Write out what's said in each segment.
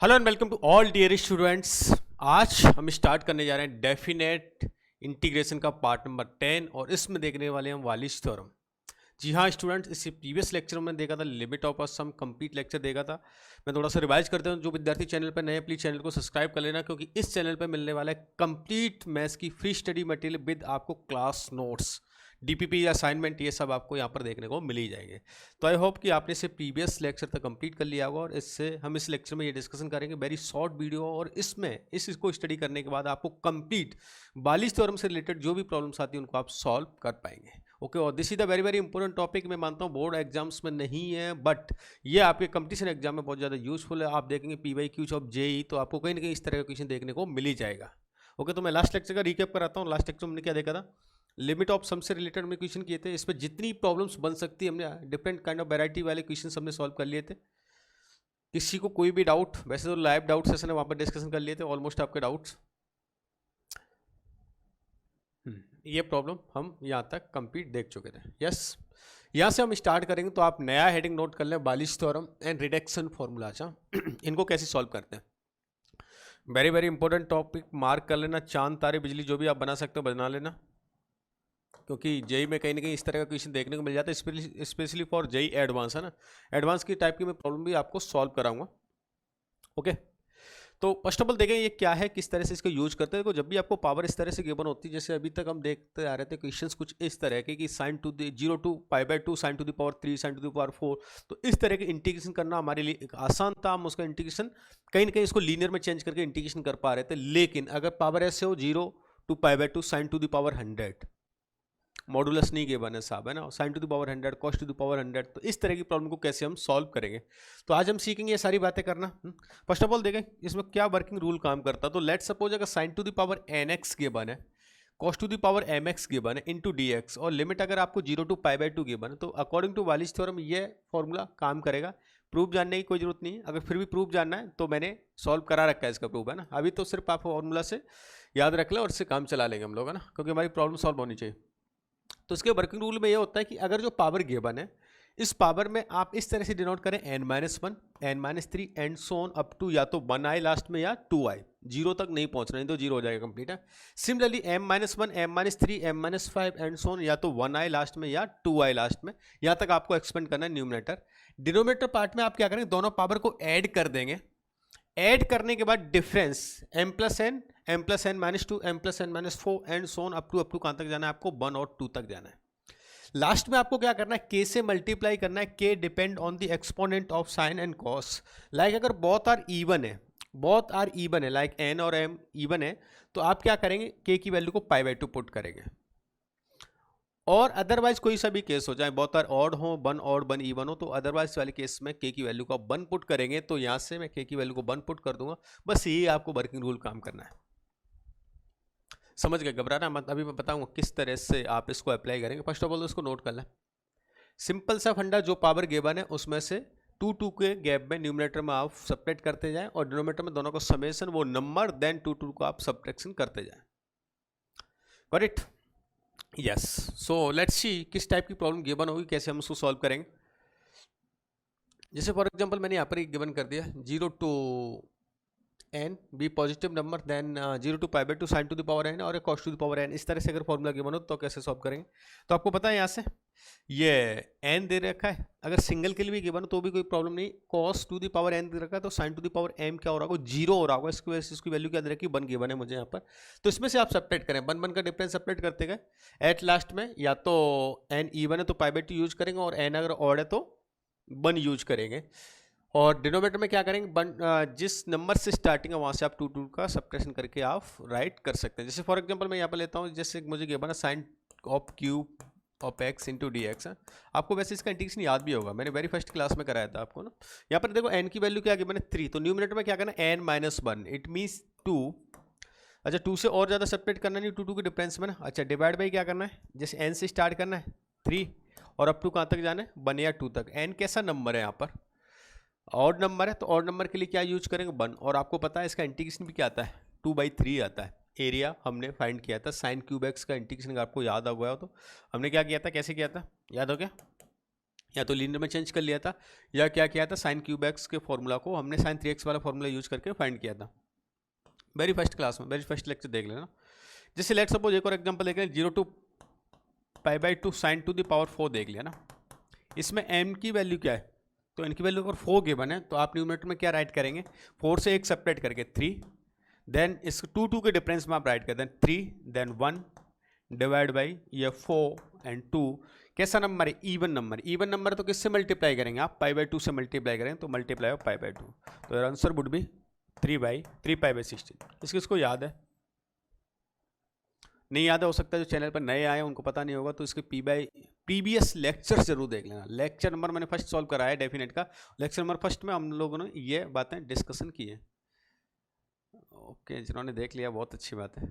Hello and welcome to all dear students. आज हम start करने जा रहे हैं डेफिनेट इंटीग्रेशन का पार्ट नंबर 10 और इसमें देखने वाले हैं वालिस थ्योरम। जी हाँ स्टूडेंट्स, इससे प्रीवियस लेक्चर में देखा था limit of sum complete lecture देखा था। मैं थोड़ा सा रिवाइज करता हूँ। जो विद्यार्थी चैनल पर नए प्लीज चैनल को सब्सक्राइब कर लेना, क्योंकि इस चैनल पर मिलने वाला है कंप्लीट मैथ्स की फ्री स्टडी मटेरियल विद आपको क्लास नोट्स, डीपीपी असाइनमेंट, ये सब आपको यहाँ पर देखने को मिल ही जाएंगे। तो आई होप कि आपने इसे प्रीवियस लेक्चर तक कंप्लीट कर लिया होगा और इससे हम इस लेक्चर में ये डिस्कशन करेंगे वेरी शॉर्ट वीडियो, और इसमें इसको स्टडी करने के बाद आपको कंप्लीट वालिस थ्योरम से रिलेटेड जो भी प्रॉब्लम्स आती है उनको आप सॉल्व कर पाएंगे। ओके, और this is the very very important topic. मैं मानता हूँ बोर्ड एग्जाम्स में नहीं है, बट ये आपके कंपटीशन एग्जाम में बहुत ज़्यादा यूजफुल है। आप देखेंगे PYQ ऑफ जेई, तो आपको कहीं ना कहीं इस तरह का क्वेश्चन देखने को मिल ही जाएगा। ओके, तो मैं लास्ट लेक्चर का रिकैप कराता हूँ। लास्ट लेक्चर में हमने क्या देखा था, लिमिट ऑफ सम से रिलेटेड हमने क्वेश्चन किए थे। इसमें जितनी प्रॉब्लम्स बन सकती है हमने डिफरेंट काइंड ऑफ वैरायटी वाले क्वेश्चन हमने सॉल्व कर लिए थे। किसी को कोई भी डाउट, वैसे तो लाइव डाउट सेशन है, वहाँ पर डिस्कशन कर लिए थे ऑलमोस्ट आपके डाउट्स। ये प्रॉब्लम हम यहाँ तक कंप्लीट देख चुके थे। यस, यहाँ से हम स्टार्ट करेंगे। तो आप नया हेडिंग नोट कर लें, Wallis theorem and reduction formulas. इनको कैसे सॉल्व करते हैं, very very important topic, mark कर लेना। चांद तारे बिजली जो भी आप बना सकते हो बना लेना, क्योंकि जेई में कहीं ना कहीं इस तरह का क्वेश्चन देखने को मिल जाता है, स्पेशली फॉर जेई एडवांस, है ना। एडवांस की टाइप की मैं प्रॉब्लम भी आपको सॉल्व कराऊंगा। ओके, तो फर्स्ट ऑफ ऑल देखें ये क्या है, किस तरह से इसको यूज करते हैं। देखो, जब भी आपको पावर इस तरह से गिवन होती है, जैसे अभी तक हम देखते आ रहे थे क्वेश्चंस कुछ इस तरह के कि sine to the 0 to π/2 sine to the power 3 sine to the power 4, तो इस तरह के इंटीग्रेशन करना हमारे लिए एक आसान था। हम उसका इंटीग्रेशन कहीं ना कहीं इसको लीनियर में चेंज करके इंटीग्रेशन कर पा रहे थे। लेकिन अगर पावर ऐसे हो 0 to π/2 sine to the power 100, modulus नहीं गिवन है साहब, है ना, sine to the power 100 cos to the power 100, तो इस तरह की प्रॉब्लम को कैसे हम सॉल्व करेंगे, तो आज हम सीखेंगे ये सारी बातें करना। फर्स्ट ऑफ ऑल देखें इसमें क्या वर्किंग रूल काम करता है। तो लेट्स सपोज अगर sine to the power nx given है, cos to the power mx given है इनटू dx, और लिमिट अगर आपको 0 टू π/2 गिवन है, तो अकॉर्डिंग टू वालिस थ्योरम ये फॉर्मूला काम करेगा। प्रूफ जानने की कोई जरूरत नहीं है। अगर फिर भी प्रूफ जानना है तो मैंने सॉल्व करा रखा है इसका प्रूफ, है ना। अभी तो सिर्फ आप फॉर्मूला से याद रख लें और इससे काम चला लेंगे हम लोग, है ना, क्योंकि हमारी प्रॉब्लम सॉल्व होनी चाहिए। तो इसके वर्किंग रूल में ये होता है कि अगर जो पावर गिवन है, इस पावर में आप इस तरह से डिनोट करें n-1 n-3 and so on up to या तो 1i लास्ट में या 2i, 0 तक नहीं पहुंचना, नहीं तो 0 हो जाएगा कंप्लीट है। Similarly m-1 m-3 m-5 and so on या तो 1i लास्ट में या 2i लास्ट में, यहाँ तक आपको एक्सपेंड करना है न्यूमरेटर। डिनोमिनेटर पार्ट में आप क्या करेंगे, दोनों पावर को ऐड कर देंगे। ऐड करने के बाद difference m+n -2 m+n -4 and so on up to कहां तक जाना है आपको, 1 और 2 तक जाना है। लास्ट में आपको क्या करना है, k से मल्टीप्लाई करना है। k depend on the exponent of sine and cos. Like अगर बोथ आर इवन है, लाइक n और m इवन है, तो आप क्या करेंगे, k की वैल्यू को π/2 पुट करेंगे। और अदरवाइज कोई सा भी केस हो जाए, बहुत आर ऑड हो, 1 और 1 इवन हो, तो अदरवाइज वाले केस में k की वैल्यू को 1 पुट करेंगे। तो यहाँ से मैं k की वैल्यू को 1 पुट कर दूंगा। बस यही आपको वर्किंग रूल काम करना है। समझ गए, घबराना मत। अभी मैं बताऊंगा किस तरह से आप इसको अप्लाई करेंगे। फर्स्ट ऑफ ऑल इसको नोट कर लें। सिंपल सा फंडा, जो पावर गिवन है उसमें से 2 के गैप में न्यूमरेटर में आप सब्ट्रैक्ट करते जाएं, और डिनोमिनेटर में दोनों का समेशन वो नंबर, देन 2 को आप सब्ट्रैक्शन करते जाएं। Correct, yes. So let's see किस टाइप की प्रॉब्लम गिवन होगी, कैसे हम उसको सॉल्व करेंगे। जैसे फॉर एग्जांपल मैंने यहाँ पर एक गिवन कर दिया 0 to n be positive number, then 0 to π/2 sine to the power n और cos to the power n। इस तरह से अगर फॉर्मूला गिवन हो तो कैसे सॉल्व करेंगे। तो आपको पता है यहाँ से ये n दे रखा है, अगर सिंगल के लिए भी गिवन हो तो भी कोई प्रॉब्लम नहीं। Cos to the power n दे रखा है, तो sign to the power m क्या हो रहा होगा, 0 हो रहा होगा। इसकी वजह से इसकी वैल्यू क्या दे रखी है, 1 गिवन है मुझे यहाँ पर। तो इसमें से आप सब्ट्रैक्ट करें, 1 का डिफरेंस सब्ट्रैक्ट करते गए। एट लास्ट में या तो n इवन है तो π/2 यूज करेंगे, और n अगर ऑड है तो 1 यूज करेंगे। और डिनोमिनेटर में क्या करेंगे, जिस नंबर से स्टार्टिंग है वहाँ से आप 2 का सब्ट्रैक्शन करके आप राइट कर सकते हैं। जैसे फॉर एग्जांपल मैं यहाँ पर लेता हूँ, जैसे मुझे गिवन है sine of cube of x into dx है। आपको वैसे इसका इंटीग्रेशन याद भी होगा, मैंने वेरी फर्स्ट क्लास में कराया था आपको ना। यहाँ पर देखो n की वैल्यू क्या गिवन है 3, तो न्यूमिनेटर में क्या करना है n-1, इट मीन्स 2। अच्छा, 2 से और ज़्यादा सब्ट्रैक्ट करना नहीं, 2 के डिफरेंस में ना। अच्छा, डिवाइड बाई क्या करना है, जैसे n से स्टार्ट करना है 3 और अप टू कहाँ तक जाना है, 1 या 2 तक। n कैसा नंबर है, यहाँ पर ऑड नंबर है, तो ऑड नंबर के लिए क्या यूज करेंगे, 1। और आपको पता है इसका इंटीग्रेशन भी क्या आता है, 2/3 आता है। एरिया हमने फाइंड किया था, साइन क्यूब एक्स का इंटीग्रेशन आपको याद आ गया हो तो हमने क्या किया था, कैसे किया था, याद हो गया। या तो लीनियर में चेंज कर लिया था, या क्या किया था, साइन क्यूब एक्स के फॉर्मूला को हमने साइन 3x वाला फॉर्मूला यूज करके फाइंड किया था वेरी फर्स्ट क्लास में, वेरी फर्स्ट लेक्चर देख लेना। जैसे लेट सपोज एक और एग्जांपल देख लें, 0 to π/2 sine to the power 4 देख लिया ना। इसमें m की वैल्यू क्या है, तो n की वैल्यू अगर 4 गिवन है तो आप न्यूमरेटर में क्या राइट करेंगे, 4 से एक सेपरेट करके 3, देन इस 2 के डिफरेंस में आप राइट कर दें 3, देन 1 डिवाइड बाई ये 4 एंड 2। कैसा नंबर है, इवन नंबर। इवन नंबर तो किससे मल्टीप्लाई करेंगे आप, π/2 से मल्टीप्लाई करेंगे तो मल्टीप्लाई ऑफ π/2, तो आंसर वुड बी 3/16। इसको याद है, नहीं याद है, हो सकता है जो चैनल पर नए आए उनको पता नहीं होगा, तो इसके प्रीवियस लेक्चर जरूर देख लेना। लेक्चर नंबर मैंने फर्स्ट सॉल्व कराया है डेफिनेट का, लेक्चर नंबर फर्स्ट में हम लोगों ने ये बातें डिस्कशन की है। ओके, जिन्होंने देख लिया बहुत अच्छी बात है,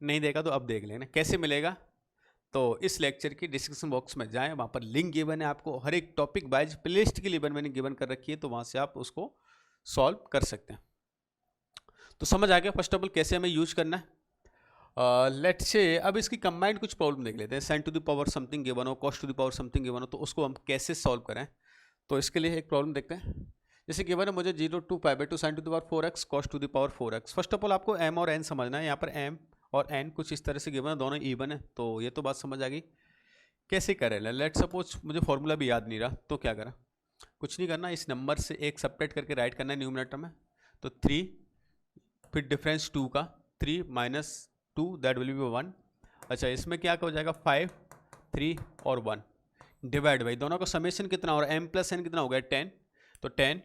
नहीं देखा तो अब देख लेना। कैसे मिलेगा, तो इस लेक्चर की डिस्क्रिप्शन बॉक्स में जाएं, वहाँ पर लिंक गिवन है आपको, हर एक टॉपिक वाइज प्लेलिस्ट की लिस्ट मैंने गिवन कर रखी है, तो वहाँ से आप उसको सॉल्व कर सकते हैं। तो समझ आ गया फर्स्ट ऑफ ऑल कैसे हमें यूज करना है। लेट्स से अब इसकी कंबाइंड कुछ प्रॉब्लम देख लेते हैं। Sine to the power something given हो, cos to the power something given हो, तो उसको हम कैसे सॉल्व करें। तो इसके लिए एक प्रॉब्लम देखते हैं। जैसे गिवन है मुझे 0 to π/2 sine to the power 4x cos to the power 4x। First of all आपको m और n समझना है। यहाँ पर m और n कुछ इस तरह से गिवन है, दोनों इवन है, तो ये तो बात समझ आ गई। कैसे करें, लेट सपोज मुझे फॉर्मूला भी याद नहीं रहा, तो क्या करा, कुछ नहीं करना, इस नंबर से एक सेपरेट करके राइट करना है न्यूमरेटर में, तो 3 फिर डिफरेंस 2 का 3 - 2 दैट विल बी 1। अच्छा, इसमें क्या हो जाएगा 5, 3 और 1 डिवाइड बाई दोनों का समेशन कितना, और m + n कितना हो गया 10, तो 10,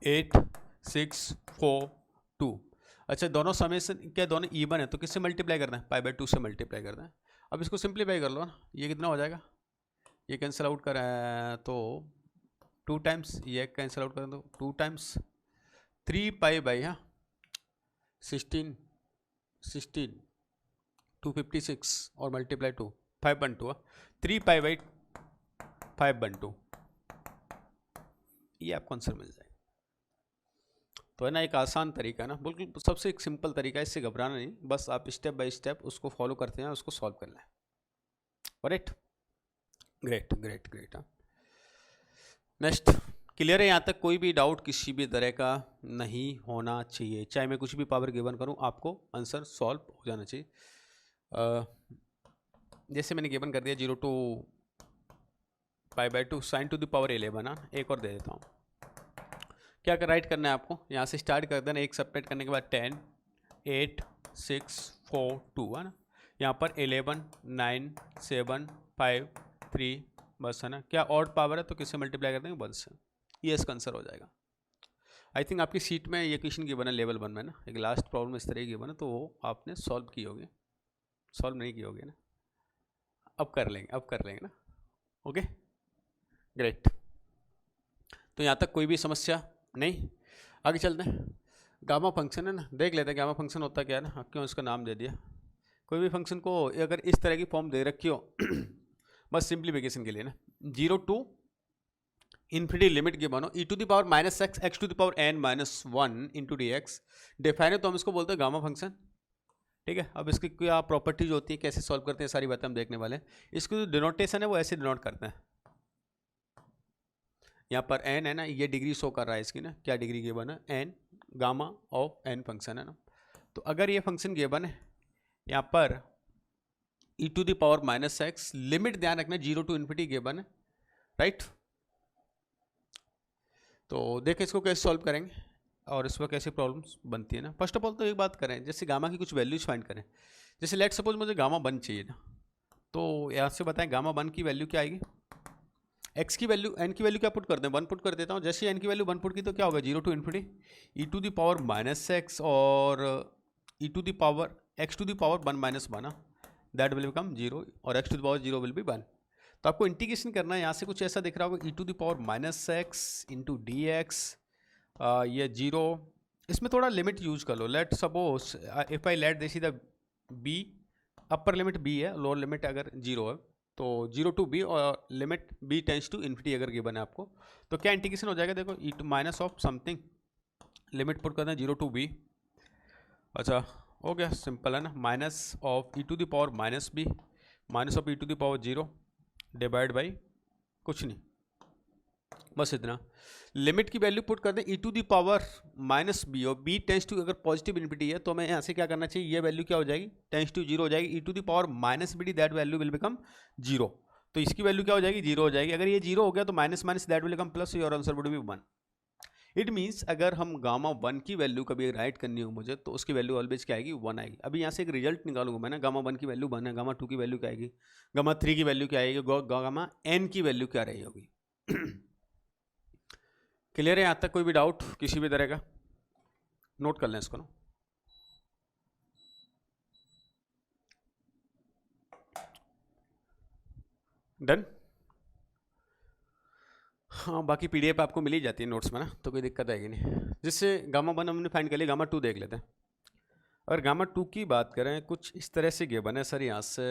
8, 6, 4, 2। अच्छा, दोनों समेशन क्या, दोनों इवन है, तो किससे मल्टीप्लाई करना है, π/2 से मल्टीप्लाई करना है। अब इसको सिंप्लीफाई कर लो ना, ये कितना हो जाएगा, ये कैंसिल आउट करें तो 2 टाइम्स, ये कैंसिल आउट करें तो 2 टाइम्स 3π/, हाँ 16 256 और मल्टीप्लाई 2 5/2, 3π/5/2, ये आपको आंसर मिल जाएगा। तो है ना, एक आसान तरीका है ना, बिल्कुल सबसे एक सिंपल तरीका है, इससे घबराना नहीं, बस आप स्टेप बाय स्टेप उसको फॉलो करते हैं, उसको सॉल्व करना है। Correct, great great great. हाँ, नेक्स्ट, क्लियर है यहाँ तक, कोई भी डाउट किसी भी तरह का नहीं होना चाहिए, चाहे मैं कुछ भी पावर गिवन करूँ आपको आंसर सॉल्व हो जाना चाहिए। जैसे मैंने गिवन कर दिया 0 to π/2 sine to the power 11। एक और दे देता हूँ, क्या कर राइट करना है आपको, यहाँ से स्टार्ट कर देना, एक सेपरेट करने के बाद 10, 8, 6, 4, 2 है ना, यहाँ पर 11, 9, 7, 5, 3, बस है ना, क्या ऑड पावर है तो किससे मल्टीप्लाई कर देंगे, 1 से, ये इसका आंसर हो जाएगा। आई थिंक आपकी सीट में ये क्वेश्चन गिवन है लेवल 1 में ना, एक लास्ट प्रॉब्लम इस तरह की गिवन है, तो वो आपने सॉल्व की होगी, सॉल्व नहीं की होगी ना, अब कर लेंगे ना। Okay, great. तो यहाँ तक कोई भी समस्या नहीं, आगे चलते हैं। गामा फंक्शन है ना, देख लेते हैं गामा फंक्शन होता क्या है ना, क्यों इसका नाम दे दिया। कोई भी फंक्शन को अगर इस तरह की फॉर्म दे रखी हो बस सिंप्लीफिकेशन के लिए ना, 0 to इन्फिनिटी लिमिट गिवन हो, e⁻⁻x x⁻n - 1 dx डिफाइन है, तो हम इसको बोलते हैं गामा फंक्शन। ठीक है, अब इसकी क्या प्रॉपर्टीज होती है, कैसे सॉल्व करते हैं, सारी बातें हम देखने वाले हैं। इसकी जो डिनोटेशन है वो ऐसे डिनोट करते हैं, यहाँ पर n है ना, ये डिग्री शो कर रहा है इसकी ना, क्या डिग्री गिवन है, n gamma of n function है ना। तो अगर ये फंक्शन गिवन है यहाँ पर e⁻⁻x लिमिट ध्यान रखना 0 to इन्फिनिटी गिवन है, राइट। तो देखें इसको कैसे सॉल्व करेंगे और इस पर कैसे प्रॉब्लम्स बनती है ना। फर्स्ट ऑफ ऑल तो एक बात करें, जैसे गामा की कुछ वैल्यूज फाइंड करें। जैसे लेट सपोज मुझे गामा 1 चाहिए ना, तो यहाँ से बताएं गामा 1 की वैल्यू क्या आएगी, x की वैल्यू, n की वैल्यू क्या पुट कर दें, 1 पुट कर देता हूँ। जैसे n की वैल्यू 1 पुट की तो क्या होगा, 0 to इन्फिनिटी e⁻⁻x और x⁻1 - 1 दैट विल बिकम 0 और x⁻0 विल बी 1। तो आपको इंटीग्रेशन करना है, यहाँ से कुछ ऐसा दिख रहा होगा e⁻⁻x इंटू dx, ये 0, इसमें थोड़ा लिमिट यूज कर लो। Let suppose if I let this is the b, upper limit b है, लोअर लिमिट अगर 0 है तो 0 to b और limit b tends to infinity अगर गिवन है आपको, तो क्या इंटीग्रेशन हो जाएगा, देखो e minus of something, limit put करना है 0 to b। अच्छा हो गया, सिंपल है ना, minus of e⁻⁻b minus of e⁻0 divide by कुछ नहीं, बस इतना। लिमिट की वैल्यू पुट कर दें e to the power minus b, और बी टेंस टू अगर पॉजिटिव इन्फिनिटी है तो हमें यहाँ से क्या करना चाहिए, ये वैल्यू क्या हो जाएगी, टेंस टू जीरो हो जाएगी। E to the power minus b d that value will become zero, तो इसकी वैल्यू क्या हो जाएगी, जीरो हो जाएगी। अगर ये जीरो हो गया तो minus minus that will become plus, your answer would be 1। It means अगर हम गामा 1 की वैल्यू कभी राइट करनी हो मुझे तो उसकी वैल्यू ऑलवेज क्या आएगी, 1 आएगी। अभी यहाँ से एक रिजल्ट निकालूंगा मैं ना, गामा 1 की वैल्यू 1 है, गामा 2 की वैल्यू क्या आएगी, गामा 3 की वैल्यू क्या आएगी, गामा n की वैल्यू क्या रही होगी। क्लियर है यहाँ तक, कोई भी डाउट किसी भी तरह का, नोट कर लें इसको ना। डन। हाँ बाकी पीडीएफ आपको मिल ही जाती है नोट्स में ना, तो कोई दिक्कत आएगी नहीं। जिससे गामा 1 हमने फाइंड कर लिया, गामा 2 देख लेते हैं। अगर गामा 2 की बात करें कुछ इस तरह से गिवन है सर, यहाँ से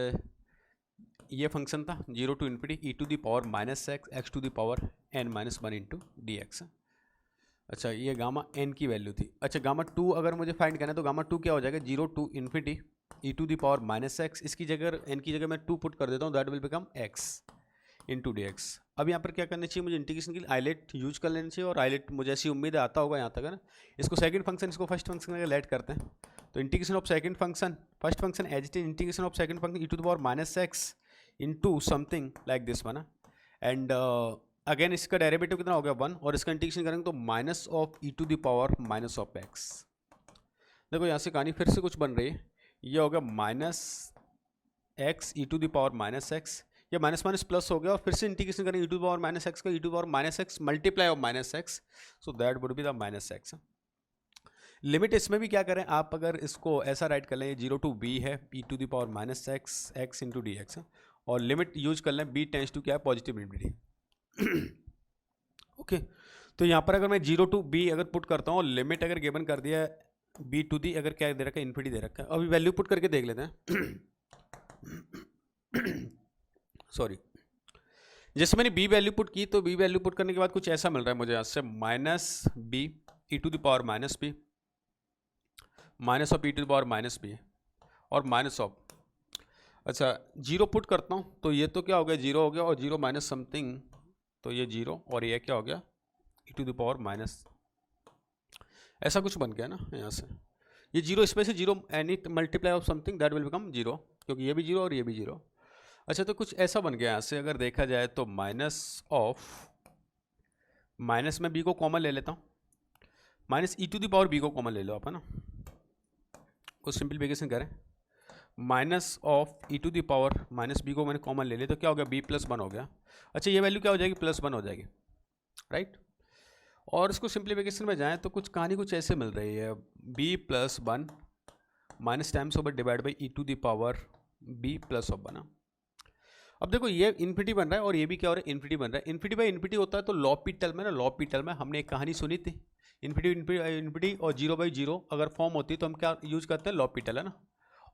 ये फंक्शन था 0 to infinity e to the power minus x x to the power n minus 1 into d x. अच्छा ये गामा n की वैल्यू थी। अच्छा गामा 2 अगर मुझे फाइंड करना है तो गामा 2 क्या हो जाएगा, 0 to infinity e to the power minus x, इसकी जगह n की जगह मैं 2 पुट कर देता हूँ, that will become x into d x. अब यहाँ पर क्या करना चाहिए मुझे, इंटीग्रेशन के लिए आइलेट यूज कर लेना चाहिए, और आइलेट मुझे ऐसी उम्मीद आता होगा यहाँ तक है ना। इसको सेकंड फंक्शन, इसको फर्स्ट फंक्शन में लेट करते हैं, तो integration of second function, first function as it is integration of second function e to the power minus x into something like this बना, एंड अगेन इसका डेरिवेटिव कितना हो गया 1, और इसका इंटीग्रेशन करेंगे तो minus of e to the power minus of x. देखो यहाँ से कहानी फिर से कुछ बन रही है, ये हो गया minus x e to the power minus x, ये माइनस माइनस प्लस हो गया, और फिर से इंटीग्रेशन करेंगे e to the power minus x का, e to the power minus x multiply of minus x, so that would be the minus x. Limit इसमें भी क्या करें आप, अगर इसको ऐसा राइट कर लें, ये 0 टू बी है e to the power minus x x into d x, और लिमिट यूज कर लें बी टेंस टू क्या है, पॉजिटिव इन्फिनिटी। ओके तो यहाँ पर अगर मैं 0 टू बी अगर पुट करता हूँ, लिमिट अगर गिवन कर दिया है बी टू दी अगर क्या दे रखा है, इन्फिनिटी दे रखा है। अभी वैल्यू पुट करके देख लेते हैं। सॉरी, जैसे मैंने बी वैल्यू पुट की, तो बी वैल्यू पुट करने के बाद कुछ ऐसा मिल रहा है मुझे यहाँ से, minus b e to the power minus b, minus of e to the power minus b, और माइनस ऑफ, अच्छा 0 पुट करता हूँ तो ये तो क्या हो गया, 0 हो गया, और 0 माइनस समथिंग, तो ये 0, और ये क्या हो गया ई टू द पावर माइनस, ऐसा कुछ बन गया ना यहाँ से, ये 0 इसमें से 0 any multiply of something that will become 0, क्योंकि ये भी 0 और ये भी 0। अच्छा तो कुछ ऐसा बन गया यहाँ से, अगर देखा जाए तो माइनस ऑफ, माइनस में बी को कॉमन ले लेता हूँ, minus e to the power b को कॉमन ले लो आप है ना, कुछ सिंपलीफिकेशन करें, minus of e to the power minus b को मैंने कॉमन ले लिया, तो क्या हो गया बी प्लस 1 हो गया। अच्छा ये वैल्यू क्या हो जाएगी, प्लस 1 हो जाएगी, राइट। और इसको सिंप्लीफिकेशन में जाएं तो कुछ कहानी कुछ ऐसे मिल रही है, b plus 1 minus times over divide by e to the power b plus of 1। अब देखो ये इन्फिनिटी बन रहा है और ये भी क्या हो रहा है, इन्फिनिटी बन रहा है। इन्फिनिटी बाई इन्फिनिटी होता है तो लॉपिटल में ना, लॉपिटल में हमने एक कहानी सुनी थी, इन्फिनिटी और 0/0 अगर फॉर्म होती है तो हम क्या यूज करते हैं, लॉपिटल है ना।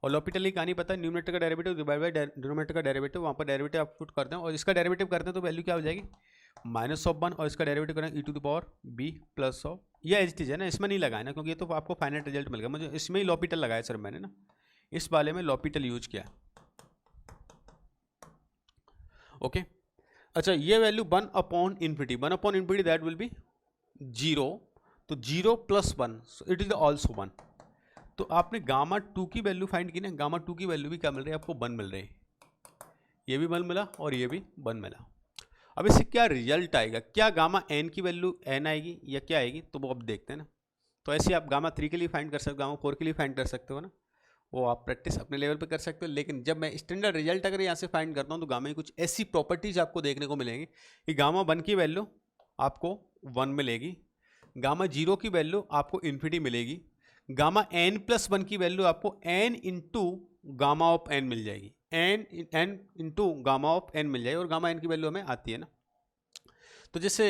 और लॉपिटल की कहानी पता है, न्यूमरेटर का डेरिवेटिव डिवाइड बाई डिनोमिनेटर का डेरिवेटिव, वहाँ पर डेरिवेटिव आप पुट करते हैं और इसका डेरिवेटिव करते हैं तो वैल्यू क्या हो जाएगी, माइनस ऑफ 1, और इसका डेरिवेटिव करें e to the power b plus of, ये एज इट इज है ना, इसमें नहीं लगाया ना, क्योंकि ये तो आपको फाइनल रिजल्ट मिल गया, मुझे इसमें ही लॉपिटल लगाया सर मैंने ना, इस वाले में लॉपिटल यूज किया। ओके अच्छा ये value 1 upon infinity, 1 upon infinity that will be 0, तो 0 plus 1 so it is also 1। तो आपने गामा 2 की वैल्यू फाइंड की ना, गामा 2 की वैल्यू भी क्या मिल रही है आपको, 1 मिल रही है, ये भी 1 मिला और ये भी 1 मिला। अब इससे क्या रिजल्ट आएगा, क्या गामा n की वैल्यू n आएगी या क्या आएगी, तो वो अब देखते हैं ना। तो ऐसे आप गामा 3 के लिए फाइंड कर सकते हो, गामा 4 के लिए फाइंड कर सकते हो ना, वो आप प्रैक्टिस अपने लेवल पे कर सकते हो। लेकिन जब मैं स्टैंडर्ड रिजल्ट अगर यहाँ से फाइंड करता हूँ तो गामा की कुछ ऐसी प्रॉपर्टीज आपको देखने को मिलेंगी कि गामा 1 की वैल्यू आपको 1 मिलेगी, गामा 0 की वैल्यू आपको इन्फिनिटी मिलेगी, गामा n प्लस 1 की वैल्यू आपको n into gamma of n मिल जाएगी, n into gamma of n मिल जाएगी, और गामा n की वैल्यू हमें आती है ना। तो जैसे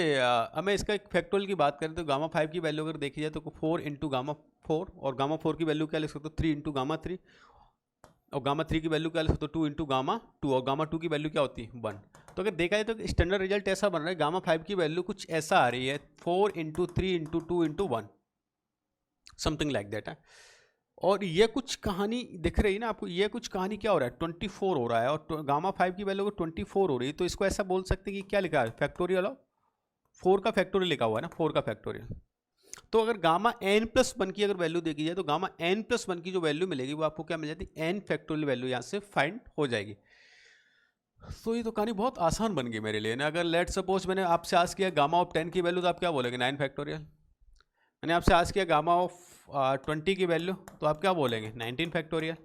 हमें इसका एक फैक्टोरियल की बात करें तो गामा 5 की वैल्यू अगर देखी जाए तो 4 इंटू गामा 4, और गामा 4 की वैल्यू क्या लिख सकते हो, 3 इंटू गामा 3, और गामा 3 की वैल्यू क्या लिख सकते हो, 2 इंटू गामा 2, और गामा 2 की वैल्यू क्या होती है 1। तो अगर देखा जाए तो स्टैंडर्ड रिजल्ट ऐसा बन रहा है, गामा 5 की वैल्यू कुछ ऐसा आ रही है, 4 into 3 into 2 into 1, something like that है। और ये कुछ कहानी दिख रही है ना आपको, ये कुछ कहानी क्या हो रहा है, 24 हो रहा है, और गामा 5 की वैल्यू 24 हो रही है, तो इसको ऐसा बोल सकते हैं कि क्या लिखा है, फैक्टोरियल ऑफ 4 का फैक्टोरियल लिखा हुआ है ना, 4 का फैक्टोरियल। तो अगर गामा n+1 की अगर वैल्यू देखी जाए तो गामा n+1 की जो वैल्यू मिलेगी वो आपको क्या मिल जाती है, n फैक्टोरियल वैल्यू यहाँ से फाइंड हो जाएगी। तो ये तो कहानी बहुत आसान बन गई मेरे लिए ना। अगर लेट सपोज मैंने आपसे आस्क किया गामा ऑफ 10 की वैल्यू तो आप क्या बोलेंगे, 9 फैक्टोरियल। मैंने आपसे आस्क किया गामा ऑफ 20 की वैल्यू तो आप क्या बोलेंगे, 19 फैक्टोरियल।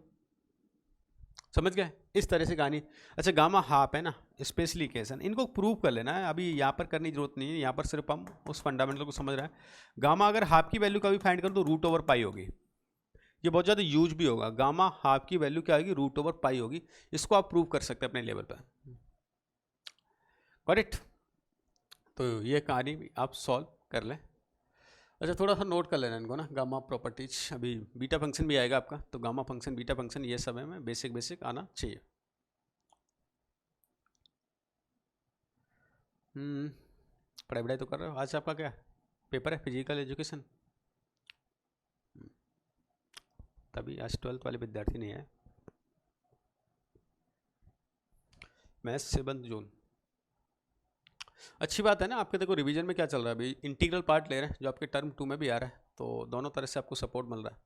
समझ गए, इस तरह से कहानी। अच्छा गामा हाफ है ना, स्पेशली केसन, इनको प्रूव कर लेना है, अभी यहाँ पर करने की जरूरत नहीं है, यहाँ पर सिर्फ हम उस फंडामेंटल को समझ रहे हैं। गामा अगर हाफ की वैल्यू कभी फाइंड करो तो √पाई होगी, ये बहुत ज़्यादा यूज भी होगा। गामा हाफ की वैल्यू क्या होगी, √पाई होगी। इसको आप प्रूव कर सकते हैं अपने लेवल पर, करेक्ट। तो ये कहानी भी आप सॉल्व कर लें। अच्छा थोड़ा सा नोट कर लेना इनको ना, गामा प्रॉपर्टीज, अभी बीटा फंक्शन भी आएगा आपका, तो गामा फंक्शन, बीटा फंक्शन, ये सब में बेसिक आना चाहिए। पढ़ाई वढ़ाई तो कर रहे हो। आज आपका क्या पेपर है, फिजिकल एजुकेशन, तभी आज 12th वाले विद्यार्थी नहीं है। मैथ्स 7th जून, अच्छी बात है ना। आपके देखो रिवीजन में क्या चल रहा है, अभी इंटीग्रल पार्ट ले रहे हैं जो आपके टर्म 2 में भी आ रहा है, तो दोनों तरह से आपको सपोर्ट मिल रहा है।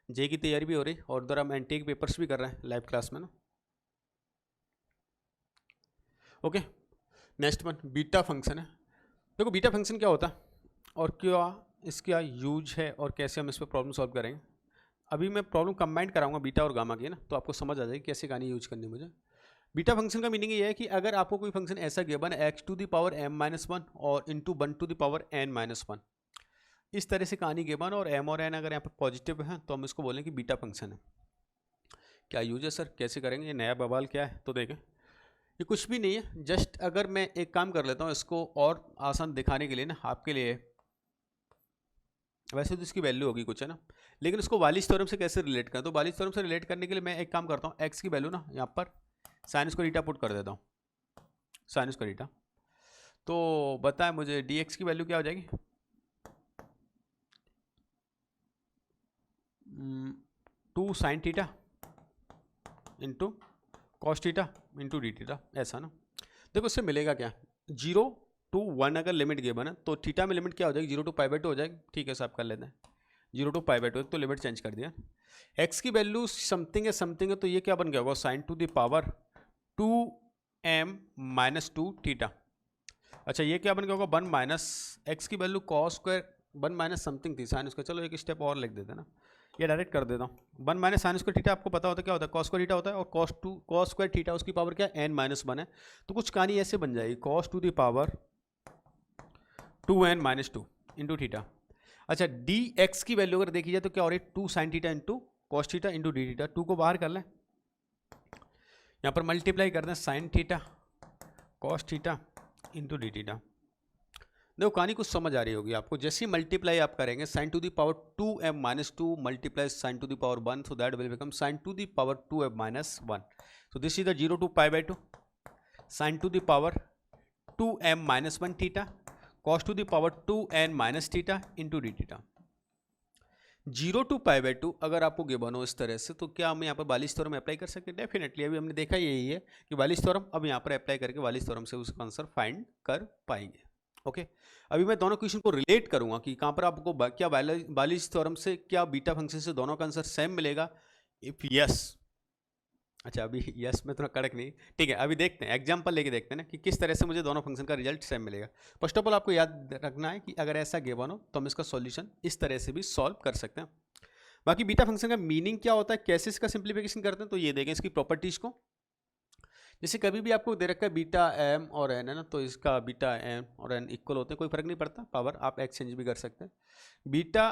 जे की तैयारी भी हो रही और उधर हम एनटी के पेपर्स भी कर रहे हैं लाइव क्लास में ना। Okay, next one beta function है। देखो बीटा फंक्शन क्या होता है और क्या इसका यूज है और कैसे हम इस पर प्रॉब्लम सॉल्व करेंगे। अभी मैं प्रॉब्लम कंबाइन कराऊंगा बीटा और गामा की ना, तो आपको समझ आ जाएगी कैसे कहानी यूज करनी मुझे। बीटा फंक्शन का मीनिंग ये है कि अगर आपको कोई फंक्शन ऐसा गिवन है x⁻m−1 और इंटू 1⁻n−1, इस तरह से कहानी गिवन और m और n अगर यहाँ पर पॉजिटिव है तो हम इसको बोलें कि बीटा फंक्शन है। क्या यूज है सर, कैसे करेंगे, ये नया बवाल क्या है। तो देखें ये कुछ भी नहीं है, जस्ट अगर मैं एक काम कर लेता हूँ इसको और आसान दिखाने के लिए ना आपके लिए, वैसे तो इसकी वैल्यू होगी कुछ है ना, लेकिन उसको वालिस थ्योरम से कैसे रिलेट करें। तो वालिस थ्योरम से रिलेट करने के लिए मैं एक काम करता हूँ, एक्स की वैल्यू ना यहाँ पर साइन स्क्वायर ईटा पुट कर देता हूँ, साइन स्क्वायर ईटा। तो बताएं मुझे डी एक्स की वैल्यू क्या हो जाएगी, 2 sine theta into cos theta into d theta, ऐसा ना। देखो इससे मिलेगा क्या, 0 to 1 अगर लिमिट गिवन है तो थीटा में लिमिट क्या हो जाएगी, 0 to π/2 हो जाएगी। ठीक है साहब कर लेते हैं 0 to π/2, तो लिमिट चेंज कर दिया। एक्स की वैल्यू समथिंग है तो ये क्या बन गया होगा, sign to the power 2m-2 theta. अच्छा ये क्या बन गया होगा, 1 माइनस एक्स की value cos square 1 minus something थी साइन स्क्वायर। चलो एक स्टेप और लिख देते हैं ना, ये डायरेक्ट कर देता हूँ। 1 माइनस साइन स्क्वायर थीटा आपको पता होता है क्या होता है, कॉस स्क्वायर थीटा होता है, और कॉस स्क्वायर थीटा उसकी पावर क्या है, n-1 है। तो कुछ कहानी ऐसे बन जाएगी, cos to the power 2n-2 into theta. अच्छा डी एक्स की वैल्यू अगर देखी जाए तो क्या हो रही है, 2 sine theta into cos theta into d theta. 2 को बाहर कर लें, यहाँ पर मल्टीप्लाई कर दें sine theta cos theta into d theta. देखो कहानी कुछ समझ आ रही होगी आपको, जैसे ही मल्टीप्लाई आप करेंगे sine to the power 2m-2 multiply sine to the power 1, so that will become sine to the power 2m-1। So this is the 0 to π/2 sine to the power 2m-1 theta cos to the power 2n- theta into d theta. 0 to π/2 अगर आपको given हो इस तरह से, तो क्या हम यहाँ पर वालिस थ्योरम अप्लाई कर सकते हैं, डेफिनेटली। अभी हमने देखा यही है कि वालिस थ्योरम, अब यहाँ पर अप्लाई करके वालिस थ्योरम से उसका आंसर फाइंड कर पाएंगे। ओके अभी मैं दोनों क्वेश्चन को रिलेट करूंगा कि कहाँ पर आपको क्या वालिस थ्योरम से क्या बीटा फंक्शन से दोनों का आंसर सेम मिलेगा, इफ यस। अच्छा अभी यस में थोड़ा कड़क नहीं, ठीक है अभी देखते हैं एग्जाम्पल लेके देखते हैं ना कि किस तरह से मुझे दोनों फंक्शन का रिजल्ट सेम मिलेगा। फर्स्ट ऑफ ऑल आपको याद रखना है कि अगर ऐसा गिवन हो तो हम इसका सॉल्यूशन इस तरह से भी सॉल्व कर सकते हैं। बाकी बीटा फंक्शन का मीनिंग क्या होता है, कैसे इसका सिंप्लीफिकेशन करते हैं, तो ये देखें इसकी प्रॉपर्टीज को। जैसे कभी भी आपको दे रखा है बीटा एम और एन है ना, तो इसका बीटा एम और एन इक्वल होते हैं, कोई फर्क नहीं पड़ता, पावर आप एक्सचेंज भी कर सकते हैं। बीटा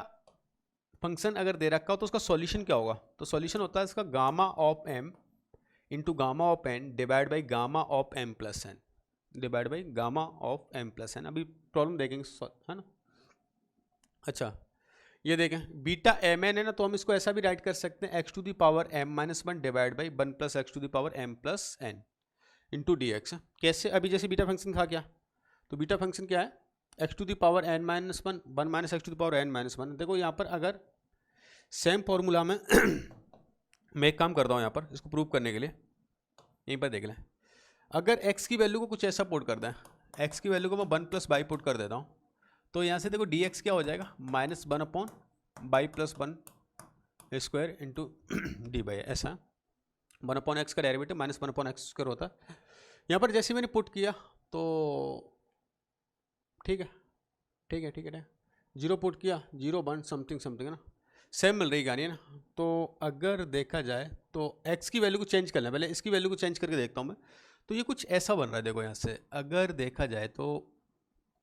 फंक्शन अगर दे रखा हो तो उसका सॉल्यूशन क्या होगा, तो सॉल्यूशन होता है इसका gamma of m into gamma of n divide by gamma of m plus n, divide by gamma of m plus n. अभी प्रॉब्लम देखेंगे है ना। अच्छा ये देखें बीटा एम एन है ना, तो हम इसको ऐसा भी राइट कर सकते हैं x to the power m-1 divide by 1 plus x to the power m plus n into d x. कैसे, अभी जैसे बीटा फंक्शन था क्या, तो बीटा फंक्शन क्या है, x to the power n-1 1 minus x to the power n-1। देखो यहाँ पर अगर सेम फॉर्मूला में मैं एक काम करता हूँ यहाँ पर इसको प्रूव करने के लिए, यहीं पर देख लें। अगर x की वैल्यू को कुछ ऐसा पुट कर दें, एक्स की वैल्यू को मैं 1 प्लस बाई पुट कर देता हूँ, तो यहाँ से देखो डी एक्स क्या हो जाएगा, -1 upon by plus 1 square into d by, ऐसा 1 अपॉन एक्स का डेरिवेटिव -1 अपॉन एक्स स्क्वायर होता है। यहाँ पर जैसे मैंने पुट किया तो ठीक है ठीक है ठीक है, 0 पुट किया, 0 1 समथिंग समथिंग है ना, सेम मिल रही कहानी है ना। तो अगर देखा जाए तो x की वैल्यू को चेंज करना है, पहले इसकी वैल्यू को चेंज करके देखता हूँ मैं। तो ये कुछ ऐसा बन रहा है, देखो यहाँ से अगर देखा जाए तो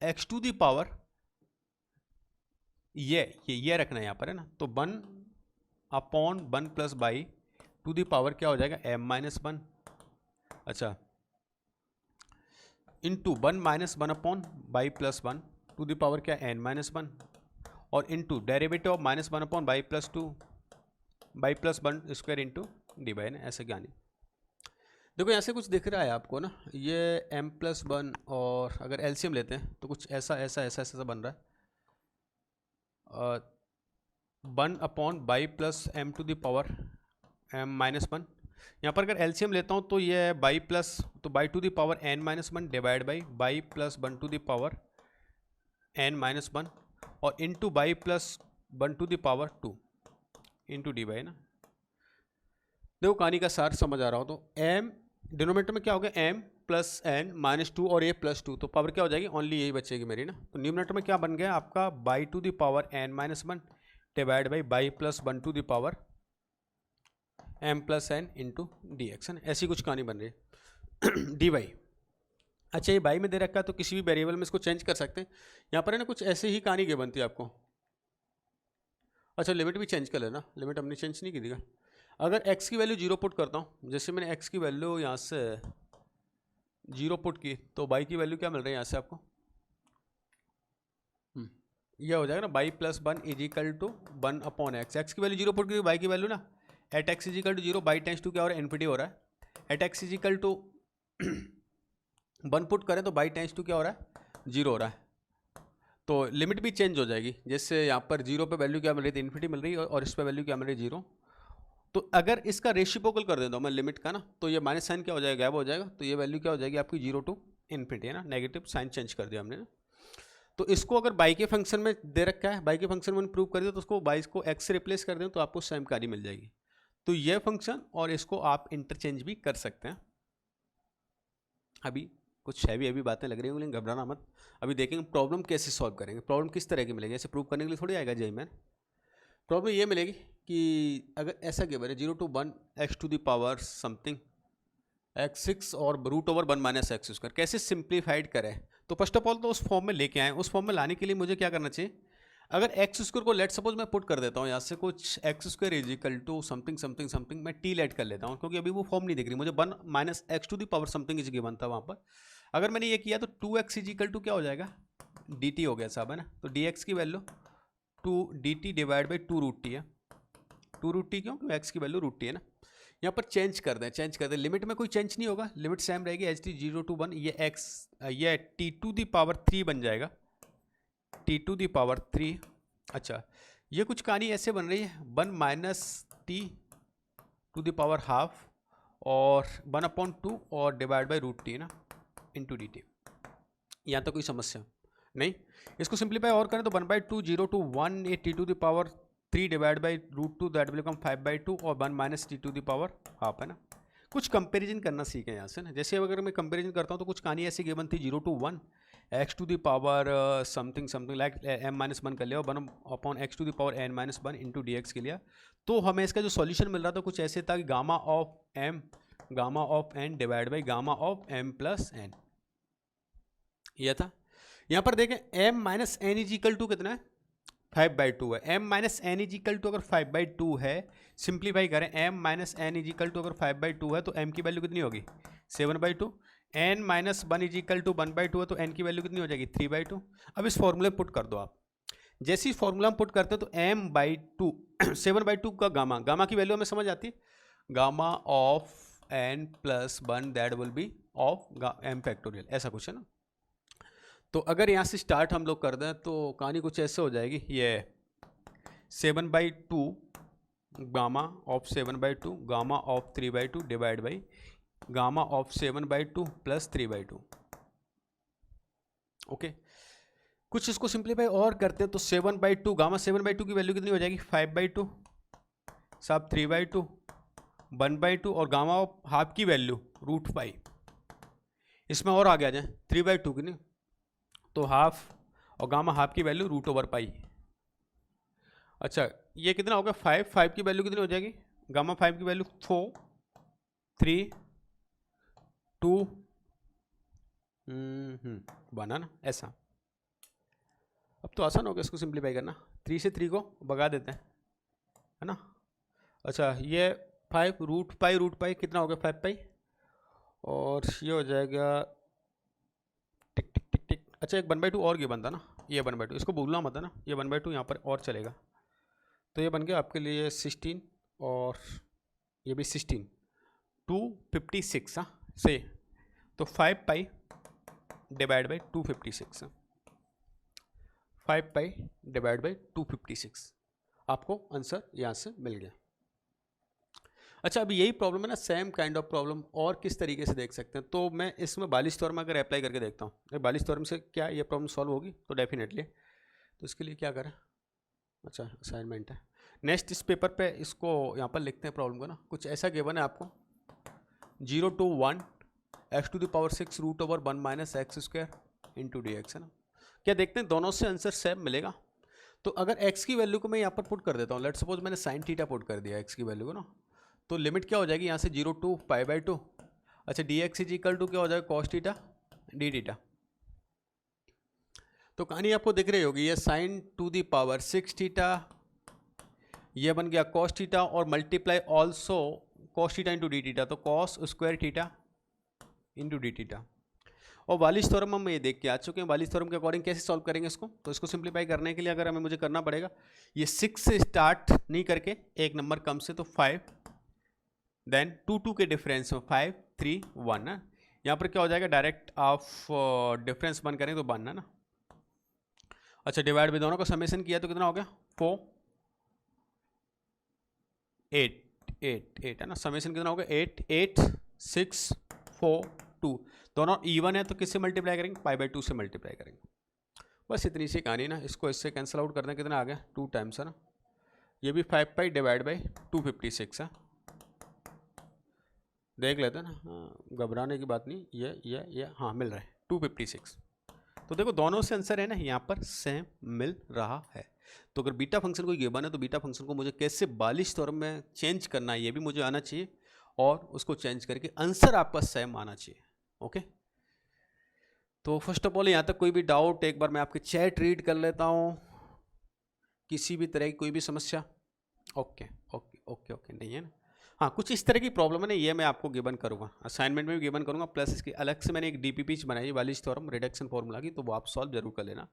x टू दी पावर ये रखना है यहाँ पर है ना, तो 1 upon 1 plus by to the power क्या हो जाएगा m-1, अच्छा into 1 upon by plus 1 to the power क्या n-1, और into derivative of -1 upon by plus 2 by plus 1 square into d by ना, ऐसे क्या नहीं। देखो यहाँ से कुछ दिख रहा है आपको ना, ये m+1 और अगर एलसीएम लेते हैं तो कुछ ऐसा ऐसा ऐसा ऐसा बन रहा है, 1 upon by plus m to the power m-1। यहाँ पर अगर एलसीएम लेता हूँ तो ये बाई प्लस, तो by to the power n-1 divide by plus 1 to the power n-1 और into by plus 1 to the power 2 into d by ना। देखो कहानी का सार समझ आ रहा हो तो m डिनोमिनेटर में क्या हो गया m प्लस n -2 और ये +2, तो पावर क्या हो जाएगी, ओनली यही बचेगी मेरी ना। तो न्यूमिनेटर में क्या बन गया आपका by to the power n-1 divide by plus 1 to the power m plus n into d x है ना, ऐसी कुछ कहानी बन रही है डी वाई। अच्छा ये बाई में दे रखा है तो किसी भी वेरिएबल में इसको चेंज कर सकते हैं। यहाँ पर है ना कुछ ऐसे ही कहानी बनती है आपको। अच्छा लिमिट भी चेंज कर लेना, लिमिट हमने चेंज नहीं की थी। अगर x की वैल्यू 0 पुट करता हूँ, जैसे मैंने x की वैल्यू यहाँ से 0 पुट की, तो y की वैल्यू क्या मिल रही है यहाँ से आपको, यह हो जाएगा ना by plus 1 equal to 1 upon x की वैल्यू 0 पुट की, y की वैल्यू ना at x equal to 0 by tends to क्या हो रहा है इन्फिनिटी हो रहा है, at x equal to 1 put करें तो बाई टेंस टू क्या हो रहा है 0 हो रहा है। तो लिमिट भी चेंज हो जाएगी, जैसे यहाँ पर 0 पे वैल्यू क्या मिल रही थी इन्फिनिटी मिल रही है और इस पर वैल्यू क्या मिल रही है 0। तो अगर इसका रेशिप्रोकल कर देता हूँ मैं लिमिट का ना, तो ये माइनस साइन क्या हो जाएगा, गैप हो जाएगा, तो ये वैल्यू क्या हो जाएगी आपकी 0 टू इन्फिनिटी है ना, नेगेटिव साइन चेंज कर दिया हमने ना। तो इसको अगर बाई के फंक्शन में दे रखा है, बाई के फंक्शन में प्रूव कर दिया तो उसको बाई को एक्स से रिप्लेस कर दें तो आपको सेम कार्य मिल जाएगी। तो ये फंक्शन और इसको आप इंटरचेंज भी कर सकते हैं। अभी कुछ हैवी बातें लग रही होंगी लेकिन घबराना मत, अभी देखेंगे प्रॉब्लम कैसे सॉल्व करेंगे, प्रॉब्लम किस तरह की मिलेगी, ऐसे प्रूव करने के लिए थोड़ी आएगा जेई में। प्रॉब्लम ये मिलेगी कि अगर ऐसा गिवन है 0 to 1 x to the power something x6 और root over 1 minus x square, कैसे सिंप्लीफाइड करें। तो फर्स्ट ऑफ ऑल तो उस फॉर्म में लेके आए, उस फॉर्म में लाने के लिए मुझे क्या करना चाहिए, अगर एक्स स्क्वायर को लेट सपोज मैं पुट कर देता हूँ यहाँ से कुछ x square is equal to something something something, मैं टी लेट कर लेता हूँ क्योंकि अभी वो फॉर्म नहीं दिख रही मुझे, 1 minus x to the power something is given था वहाँ पर। अगर मैंने ये किया तो 2x इज इक्वल टू क्या हो जाएगा dt हो गया साहब है ना, तो dx की value 2 dt divide by 2 root t है, 2 रूट टी क्यों, क्योंकि x की वैल्यू रूट टी है ना। यहाँ पर चेंज कर दें, लिमिट में कोई चेंज नहीं होगा, लिमिट सेम रहेगी एच टी 0 to 1, ये x ये t टू दी पावर 3 बन जाएगा, t टू दी पावर 3। अच्छा ये कुछ कहानी ऐसे बन रही है 1 minus t to the power half और 1 अपॉन 2 और डिवाइड बाई रूट टी ना इंटू डी टी। यहाँ तो कोई समस्या नहीं, इसको सिंप्लीफाई और करें तो 1/2 0 to 1 ये t to the power 3 divide by root 2 that will become 5/2 और 1 minus t to the power half है ना। कुछ कंपैरिजन करना सीखें यहाँ से ना, जैसे अगर मैं कंपैरिजन करता हूँ तो कुछ कहानी ऐसी गिवन थी 0 to 1 x to the power something something like m-1 कर लिया और 1 upon x to the power n-1 into d x के लिया, तो हमें इसका जो सॉल्यूशन मिल रहा था कुछ ऐसे था कि gamma of n divide by gamma of m plus n, यह था। यहाँ पर देखें m minus n is equal to कितना है 5/2 है, m minus n is equal to अगर 5/2 है, सिंप्लीफाई करें m minus n is equal to अगर 5/2 है तो m की वैल्यू कितनी होगी 7/2, n minus 1 is equal to 1/2 है तो n की वैल्यू कितनी हो जाएगी 3/2। अब इस फॉर्मूले पुट कर दो आप, जैसे ही फॉर्मूला पुट करते हो तो m/2 7/2 का गामा की वैल्यू हमें समझ आती है, gamma of n plus 1 that will be of m factorial, ऐसा कुछ है ना। तो अगर यहाँ से स्टार्ट हम लोग कर दें तो कहानी कुछ ऐसे हो जाएगी, ये 7/2 gamma of 7/2 gamma of 3/2 divide by gamma of 7/2 plus 3/2, okay, कुछ इसको सिंप्लीफाई और करते हैं तो 7/2 गामा 7/2 की वैल्यू कितनी हो जाएगी 5/2 सब 3/2 1/2 और गामा हाफ की वैल्यू √5। इसमें और आगे आ जाए 3/2 की नहीं तो हाफ और गामा हाफ की वैल्यू √पाई। अच्छा ये कितना होगा 5 की वैल्यू कितनी हो जाएगी गामा 5 की वैल्यू 4 3 2 बना ना ऐसा। अब तो आसान हो गया इसको सिंप्लीफाई करना, 3 से 3 को भगा देते हैं है ना। अच्छा ये 5 √पाई कितना हो गया 5 पाई और ये हो जाएगा टिक टिक टिक टिक। अच्छा एक 1/2 और ये बनता ना, ये 1/2 इसको भूलना मत है ना, ये 1/2 यहाँ पर और चलेगा तो ये बन गया आपके लिए 16 और ये भी 16 256 हाँ से तो 5 pi divide by 256 5 pi divide by 256 आपको आंसर यहाँ से मिल गया। अच्छा अभी यही प्रॉब्लम है ना, सेम काइंड ऑफ प्रॉब्लम और किस तरीके से देख सकते हैं, तो मैं इसमें बालिश थ्योरम अगर अप्लाई करके देखता हूँ बालिश थ्योरम से क्या ये प्रॉब्लम सॉल्व होगी तो डेफिनेटली, तो इसके लिए क्या करें। अच्छा असाइनमेंट है नेक्स्ट इस पेपर पे, इसको यहाँ पर लिखते हैं प्रॉब्लम को ना, कुछ ऐसा गिवन है आपको 0 to 1 x⁻6 √1 - x² × dx है ना। क्या देखते हैं दोनों से आंसर सेम मिलेगा, तो अगर x की वैल्यू को मैं यहाँ पर पुट कर देता हूँ, लेट्स सपोज मैंने sin थीटा पुट कर दिया x की वैल्यू को ना, तो लिमिट क्या हो जाएगी यहाँ से 0 to π/2। अच्छा dx = क्या हो जाएगा cos थीटा d थीटा। तो कहानी आपको दिख रही होगी, ये sin⁻6 थीटा ये बन गया cos थीटा और multiply also cos theta × d theta, तो cos² थीटा × d थीटा। और बालिश थ्योरम हम ये देख के आ चुके हैं, बालिश थ्योरम के अकॉर्डिंग कैसे सॉल्व करेंगे इसको, तो इसको सिंप्लीफाई करने के लिए अगर मुझे करना पड़ेगा ये 6 से स्टार्ट नहीं करके एक नंबर कम से तो 5 देन 2 के डिफरेंस में 5 3 1 ना, यहाँ पर क्या हो जाएगा डायरेक्ट ऑफ डिफरेंस बन करेंगे तो 1 ना। अच्छा डिवाइड भी दोनों का समेशन किया तो कितना हो गया 4 8 है ना, समेशन कितना हो गया 8 8 6 4 2, दोनों इवन है तो किससे मल्टीप्लाई करेंगे π/2 से मल्टीप्लाई करेंगे। बस इतनी सी कहानी ना, इसको इससे कैंसिल आउट करना कितना आ गया 2 टाइम्स है ना, ये भी 5 पाई डिवाइड बाई 256 है, देख लेते हैं ना, हाँ घबराने की बात नहीं, ये हाँ मिल रहा है 256। तो देखो दोनों से आंसर है ना यहाँ पर सेम मिल रहा है। तो अगर बीटा फंक्शन कोई गिवन है तो बीटा फंक्शन को मुझे कैसे बालिश थ्योरम में चेंज करना है ये भी मुझे आना चाहिए और उसको चेंज करके आंसर आपका सेम आना चाहिए। ओके तो फर्स्ट ऑफ ऑल यहाँ तक कोई भी डाउट, एक बार मैं आपके चैट रीड कर लेता हूँ, किसी भी तरह की कोई भी समस्या। ओके ओके ओके ओके नहीं है ना, हाँ कुछ इस तरह की प्रॉब्लम है ना, ये मैं आपको गिवन करूँगा, असाइनमेंट में भी गिवन करूँगा, प्लस इसकी अलग से मैंने एक DPP बनाई बालिश थ्योरम रिडक्शन फॉर्मूला की, तो वो आप सॉल्व जरूर कर लेना।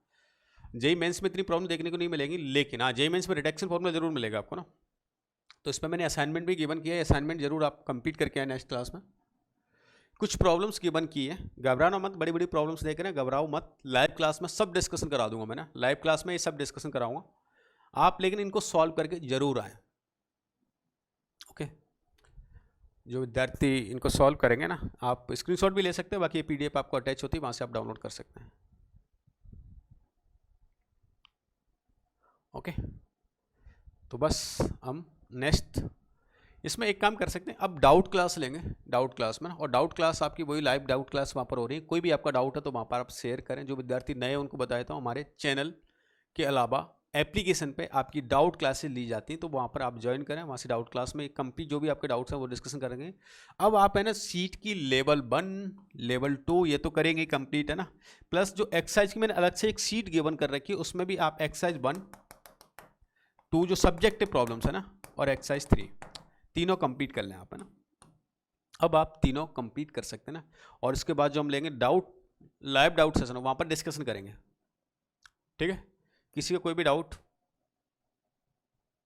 जेई मेंस में इतनी प्रॉब्लम देखने को नहीं मिलेगी, लेकिन हाँ जेई मेंस में रिडक्शन फॉर्मूला जरूर मिलेगा आपको ना, तो इसमें मैंने असाइनमेंट भी गिवन किया है, असाइनमेंट जरूर आप कंप्लीट करके आए नेक्स्ट क्लास में। कुछ प्रॉब्लम्स गिवन की है, घबराना मत, बड़ी बड़ी प्रॉब्लम्स देख रहे हैं घबराओ मत, लाइव क्लास में सब डिस्कशन करा दूंगा मैं ना, लाइव क्लास में ये सब डिस्कशन कराऊंगा आप, लेकिन इनको सॉल्व करके जरूर आए। ओके जो विद्यार्थी इनको सॉल्व करेंगे ना, आप स्क्रीनशॉट भी ले सकते हैं, बाकी ये PDF आपको अटैच होती है, वहाँ से आप डाउनलोड कर सकते हैं। ओके तो बस हम नेक्स्ट इसमें एक काम कर सकते हैं, अब डाउट क्लास लेंगे डाउट क्लास में, और डाउट क्लास आपकी वही लाइव डाउट क्लास वहाँ पर हो रही है, कोई भी आपका डाउट है तो वहाँ पर आप शेयर करें, जो विद्यार्थी नए हैं उनको बताया था हमारे चैनल के अलावा एप्लीकेशन पे आपकी डाउट क्लासेस ली जाती हैं, तो वहाँ पर आप ज्वाइन करें, वहाँ से डाउट क्लास में कंप्लीट जो भी आपके डाउट्स हैं वो डिस्कशन करेंगे। अब आप है ना सीट की लेवल 1 लेवल 2 ये तो करेंगे कंप्लीट है ना, प्लस जो एक्सरसाइज की मैंने अलग से एक सीट गिवन कर रखी है उसमें भी आप एक्सरसाइज 1 2 जो सब्जेक्टिव प्रॉब्लम्स है ना और एक्सरसाइज 3 तीनों कंप्लीट कर लें आप है ना। अब आप तीनों कंप्लीट कर सकते हैं ना, और इसके बाद जो हम लेंगे डाउट लाइव डाउट सेशन वहाँ पर डिस्कशन करेंगे, ठीक है। किसी का कोई भी डाउट?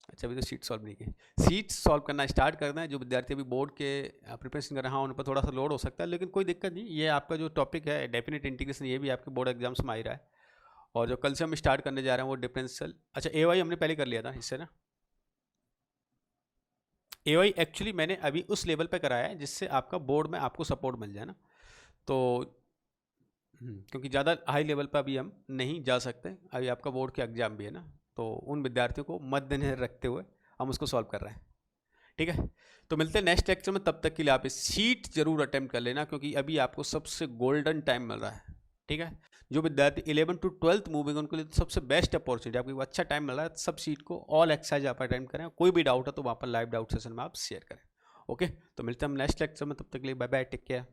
अच्छा अभी तो सीट सॉल्व नहीं की, सीट सॉल्व करना स्टार्ट करना है, जो विद्यार्थी अभी बोर्ड के प्रिपरेशन कर रहे हैं उन पर थोड़ा सा लोड हो सकता है, लेकिन कोई दिक्कत नहीं, ये आपका जो टॉपिक है डेफिनेट इंटीग्रेशन ये भी आपके बोर्ड एग्जाम्स में आ ही रहा है, और जो कल से हम स्टार्ट करने जा रहे हैं वो डिफरेंशियल, अच्छा AY हमने पहले कर लिया था इससे ना, AY एक्चुअली मैंने अभी उस लेवल पे कराया है जिससे आपका बोर्ड में आपको सपोर्ट मिल जाए ना, तो क्योंकि ज़्यादा हाई लेवल पर अभी हम नहीं जा सकते, अभी आपका बोर्ड के एग्जाम भी है ना, तो उन विद्यार्थियों को मद्देनजर रखते हुए हम उसको सॉल्व कर रहे हैं। ठीक है, तो मिलते हैं नेक्स्ट लेक्चर में, तब तक के लिए आप इस शीट जरूर अटेम्प्ट कर लेना, क्योंकि अभी आपको सबसे गोल्डन टाइम मिल रहा है। ठीक है, जो विद्यार्थी 11 to 12 मूविंग उनके लिए तो सबसे बेस्ट अपॉर्चुनिटी, आपको अच्छा टाइम मिल रहा है, सब शीट को ऑल एक्सरसाइज आप अटेम्प्ट करें, कोई भी डाउट है तो वहाँ पर लाइव डाउट सेशन में आप शेयर करें। ओके, तो मिलते हैं हम नेक्स्ट लेक्चर में, तब तक के लिए बाय बाय, टेक केयर।